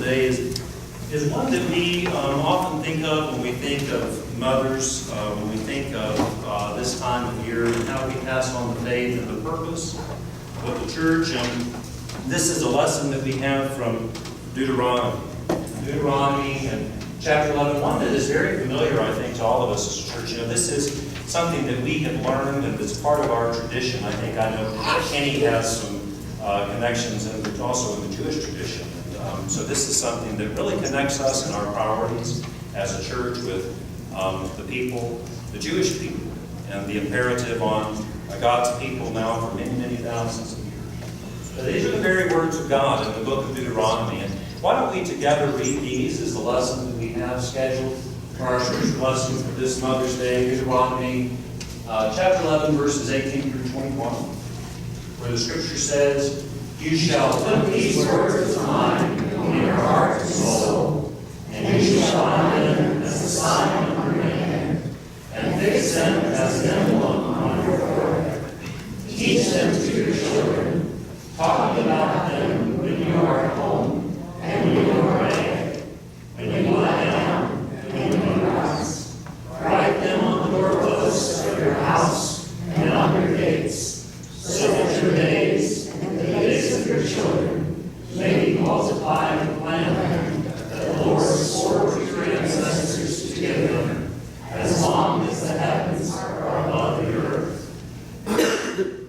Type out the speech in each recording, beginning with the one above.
today is one that we often think of when we think of mothers, when we think of this time of year and how we pass on the faith and the purpose of the church. And this is a lesson that we have from Deuteronomy. Deuteronomy and chapter 11, one that is very familiar, I think, to all of us as a church. You know, this is something that we have learned and it's part of our tradition. I think I know Kenny has some connections and also in the Jewish tradition. So this is something that really connects us in our priorities as a church with the people, the Jewish people, and the imperative on God's people now for many, many thousands of years. So these are the very words of God in the book of Deuteronomy. And why don't we together read these as the lesson that we have scheduled for our church lesson for this Mother's Day, Deuteronomy chapter 11, verses 18 through 21, where the scripture says, "You shall put these words of mine in your heart and soul, and you shall bind them as a sign on your hand, and fix them as an emblem on your forehead. Teach them to your children, talking about them when you are at home, and when you are away, when you lie down, and when you rise. Write them on the doorposts of your house and on your gates, so that your days and the days of your children may be multiplied in the land that the Lord swore to your ancestors to give them, as long as the heavens are above the earth."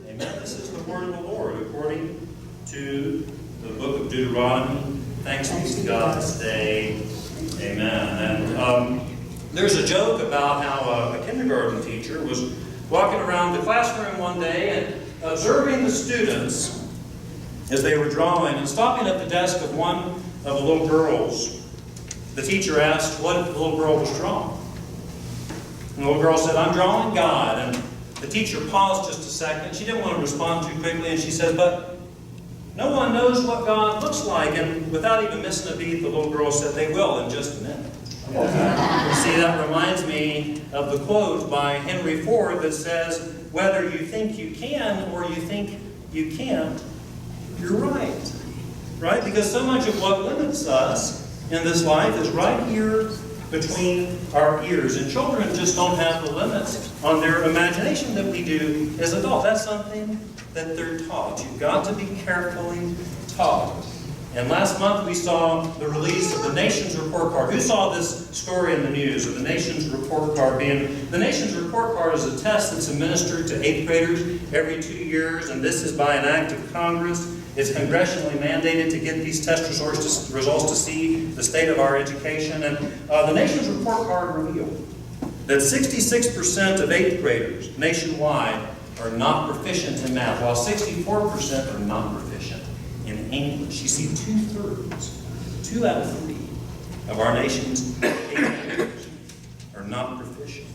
Amen. This is the word of the Lord according to the book of Deuteronomy. Thanks be to God today. Amen. And there's a joke about how a kindergarten teacher was walking around the classroom one day and observing the students as they were drawing and stopping at the desk of one of the little girls. The teacher asked what the little girl was drawing. And the little girl said, "I'm drawing God." And the teacher paused just a second. She didn't want to respond too quickly, and she said, "But no one knows what God looks like." And without even missing a beat, the little girl said, "They will in just a minute." See, that reminds me of the quote by Henry Ford that says, "Whether you think you can or you think you can't, you're right." Right? Because so much of what limits us in this life is right here between our ears. And children just don't have the limits on their imagination that we do as adults. That's something that they're taught. You've got to be carefully taught. And last month we saw the release of the Nation's Report Card. Who saw this story in the news of the Nation's Report Card being... The Nation's Report Card is a test that's administered to 8th graders every 2 years, and this is by an act of Congress. It's congressionally mandated to get these test results to see the state of our education. And the Nation's Report Card revealed that 66% of 8th graders nationwide are not proficient in math, while 64% are not proficient in English. You see, 2/3, 2 out of 3 of our nation's 8th graders are not proficient.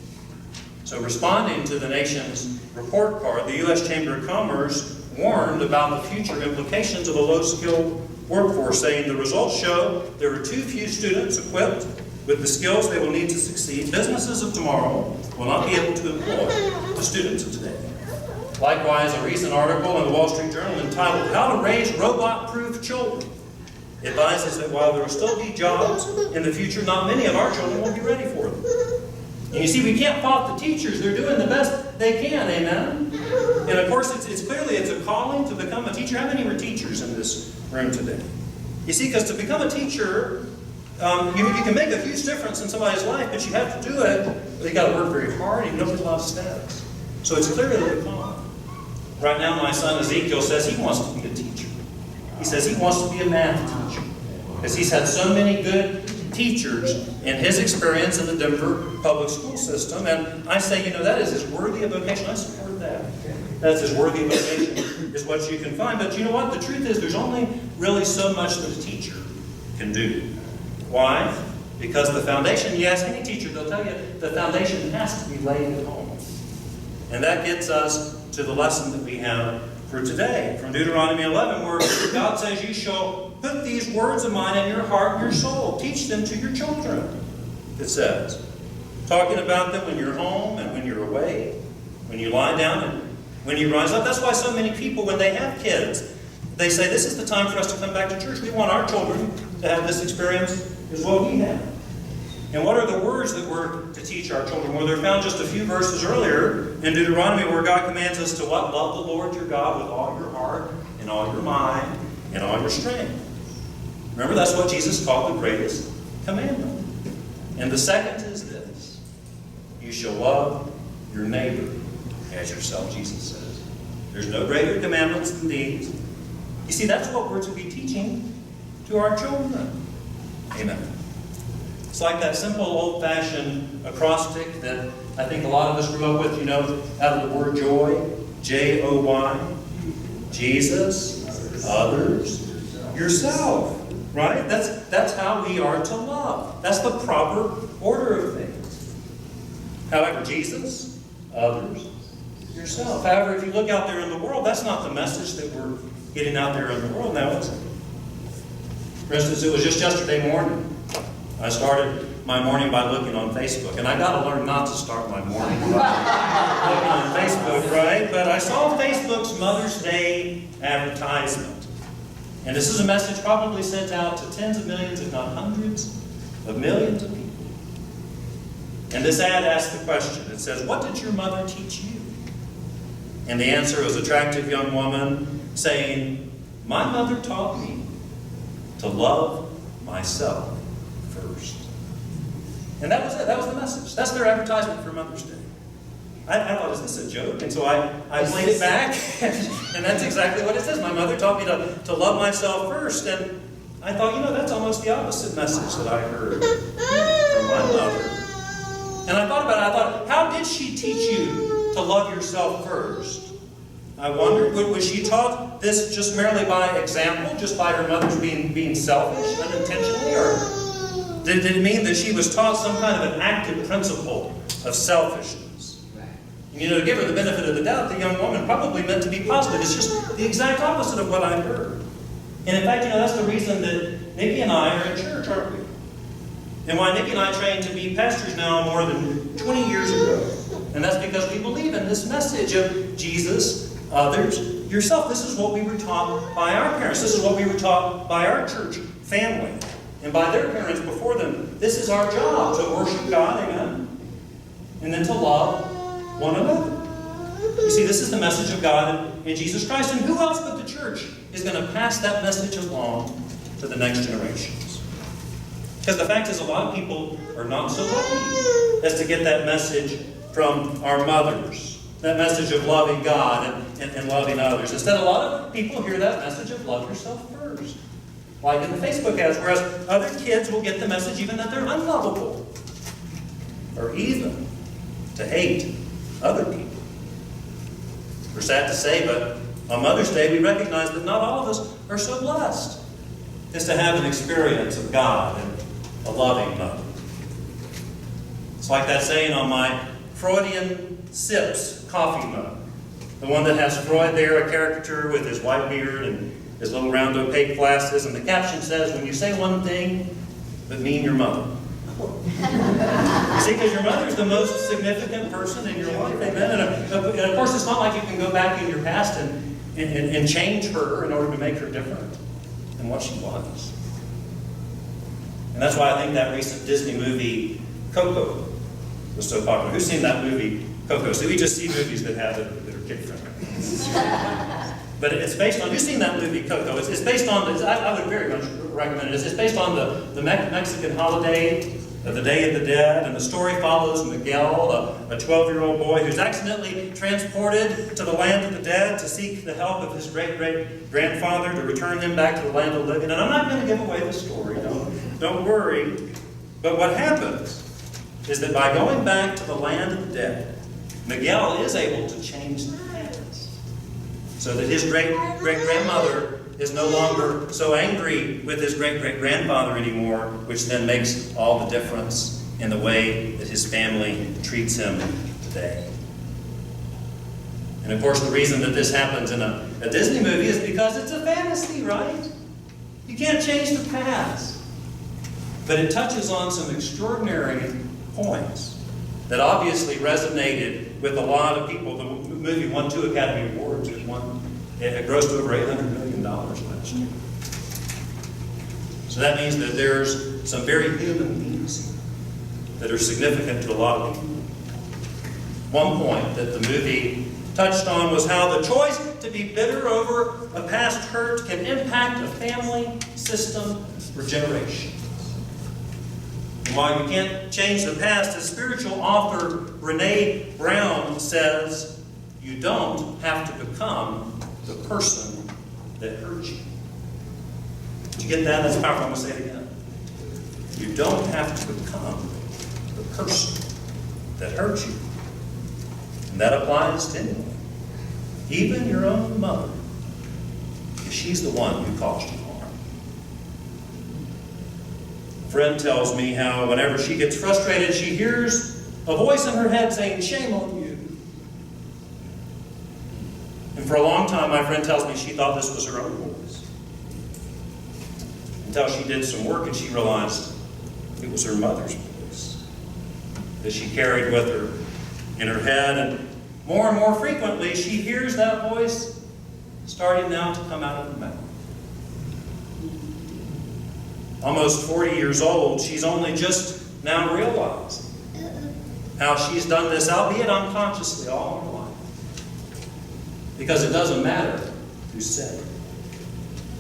So responding to the Nation's Report Card, the U.S. Chamber of Commerce warned about the future implications of a low-skilled workforce, saying the results show there are too few students equipped with the skills they will need to succeed. Businesses of tomorrow will not be able to employ the students of today. Likewise, a recent article in the Wall Street Journal entitled "How to Raise Robot-Proof Children" advises that while there will still be jobs in the future, not many of our children will be ready for them. And you see, we can't fault the teachers. They're doing the best they can, amen? And of course, it's clearly a calling to become a teacher. How many were teachers in this room today? You see, because to become a teacher, you can make a huge difference in somebody's life, but you have to do it. You got to work very hard. You don't get a lot of status. So it's clearly a calling. Right now, my son Ezekiel says he wants to be a teacher. He says he wants to be a math teacher because he's had so many good teachers in his experience in the Denver public school system. And I say, that is as worthy a vocation. I support that. That's as worthy a vocation as what you can find. But you know what? The truth is there's only really so much that a teacher can do. Why? Because the foundation, you ask any teacher, they'll tell you the foundation has to be laid at home. And that gets us to the lesson that we have for today from Deuteronomy 11, where God says, "You shall put these words of mine in your heart and your soul. Teach them to your children," it says. Talking about them when you're home and when you're away, when you lie down and when you rise up. That's why so many people, when they have kids, They say this is the time for us to come back to church. We want our children to have this experience as what we had. And what are the words that we're to teach our children? Well, they're found just a few verses earlier in Deuteronomy where God commands us to what? Love the Lord your God with all your heart and all your mind and all your strength. Remember, that's what Jesus called the greatest commandment. And the second is this: you shall love your neighbor as yourself, Jesus says. There's no greater commandments than these. You see, that's what we're to be teaching to our children. Amen. It's like that simple old-fashioned acrostic that I think a lot of us grew up with, out of the word joy. J-O-Y. Jesus, others, yourself. Right? That's how we are to love. That's the proper order of things. However, Jesus, others, yourself. However, if you look out there in the world, that's not the message that we're getting out there in the world now, is it? For instance, it was just yesterday morning. I started my morning by looking on Facebook. And I got to learn not to start my morning by looking on Facebook, right? But I saw Facebook's Mother's Day advertisement. And this is a message probably sent out to tens of millions, if not hundreds of millions of people. And this ad asks the question. It says, what did your mother teach you? And the answer was an attractive young woman saying, my mother taught me to love myself first. And that was it. That was the message. That's their advertisement for Mother's Day. I thought, is this a joke? And so I played it back, and that's exactly what it says. My mother taught me to love myself first. And I thought, that's almost the opposite message that I heard from my mother. And I thought about it. I thought, how did she teach you to love yourself first? I wondered, was she taught this just merely by example, just by her mother's being selfish unintentionally? Or did it mean that she was taught some kind of an active principle of selfishness? To give her the benefit of the doubt, the young woman probably meant to be positive. It's just the exact opposite of what I heard. And in fact, that's the reason that Nikki and I are in church, aren't we? And why Nikki and I trained to be pastors now more than 20 years ago. And that's because we believe in this message of Jesus, others, yourself. This is what we were taught by our parents. This is what we were taught by our church family and by their parents before them. This is our job, to worship God, amen, and then to love one another. You see, this is the message of God in Jesus Christ. And who else but the church is going to pass that message along to the next generations? Because the fact is, a lot of people are not so lucky as to get that message from our mothers. That message of loving God and loving others. Instead, a lot of people hear that message of love yourself first. Like in the Facebook ads, whereas other kids will get the message even that they're unlovable. Or even to hate other people. We're sad to say, but on Mother's Day we recognize that not all of us are so blessed as to have an experience of God and a loving mother. It's like that saying on my Freudian Sips coffee mug. The one that has Freud there, a caricature with his white beard and his little round opaque glasses, and the caption says, when you say one thing, but mean your mother. You see, because your mother is the most significant person in your life, amen? And of course, it's not like you can go back in your past and change her in order to make her different than what she was. And that's why I think that recent Disney movie, Coco, was so popular. Who's seen that movie, Coco? So we just see movies that are kid-friendly. But it's based on, you've seen that movie, Coco. It's based on, I would very much recommend it. It's based on the Mexican holiday of the Day of the Dead, and the story follows Miguel, a 12-year-old boy who's accidentally transported to the land of the dead to seek the help of his great-great-grandfather to return him back to the land of the living. And I'm not going to give away the story, don't worry. But what happens is that by going back to the land of the dead, Miguel is able to change the past, so that his great-great-grandmother is no longer so angry with his great-great-grandfather anymore, which then makes all the difference in the way that his family treats him today. And of course, the reason that this happens in a Disney movie is because it's a fantasy, right? You can't change the past. But it touches on some extraordinary points that obviously resonated with a lot of people. The movie won 2 Academy Awards. It won It grossed over $800 million last year. So that means that there's some very human needs that are significant to a lot of people. One point that the movie touched on was how the choice to be bitter over a past hurt can impact a family system for generations. And while you can't change the past, as spiritual author Brene Brown says, you don't have to become the person that hurt you. Did you get that? That's powerful. I'm going to say it again. You don't have to become the person that hurt you. And that applies to anyone. Even your own mother. If she's the one who caused you harm. A friend tells me how whenever she gets frustrated, she hears a voice in her head saying, "Shame on you." And for a long time, my friend tells me she thought this was her own voice. Until she did some work and she realized it was her mother's voice that she carried with her in her head. And more frequently, she hears that voice starting now to come out of the mouth. Almost 40 years old, she's only just now realized how she's done this, albeit unconsciously, all her life. Because it doesn't matter who said it.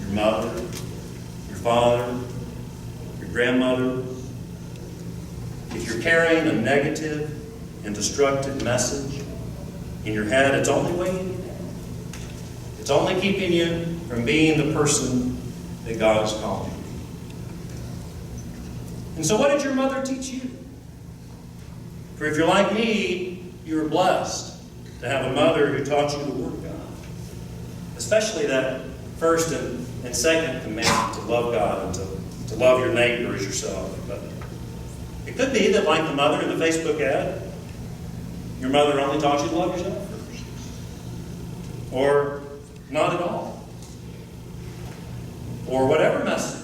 Your mother, your father, your grandmother. If you're carrying a negative and destructive message in your head, it's only weighing you down. It's only keeping you from being the person that God has called you to be. And so what did your mother teach you? For if you're like me, you were blessed to have a mother who taught you the Word of God. Especially that first and second commandment, to love God and to love your neighbor as yourself. But it could be that, like the mother in the Facebook ad, your mother only taught you to love yourself first. Or not at all. Or whatever message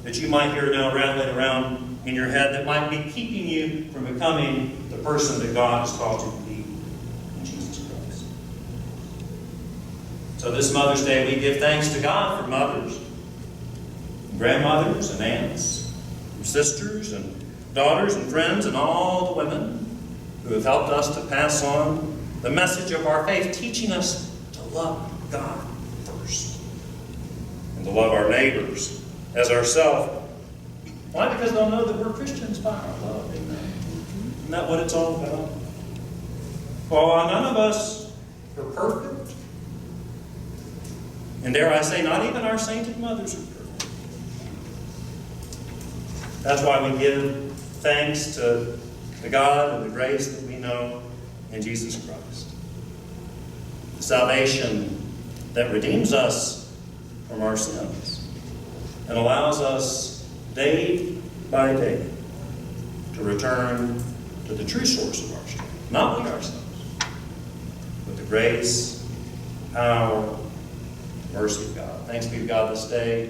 that you might hear now rattling around in your head that might be keeping you from becoming the person that God has called you to be in Jesus Christ. So this Mother's Day, we give thanks to God for mothers, grandmothers and aunts, and sisters and daughters and friends and all the women who have helped us to pass on the message of our faith, teaching us to love God first and to love our neighbors as ourselves. Why? Because they'll know that we're Christians by our love. Isn't that what it's all about? Well, none of us are perfect. And dare I say, not even our sainted mothers are perfect. That's why we give thanks to God and the grace that we know in Jesus Christ. The salvation that redeems us from our sins and allows us day by day to return to the true source of our strength. Not we ourselves, but the grace, power, mercy of God. Thanks be to God this day.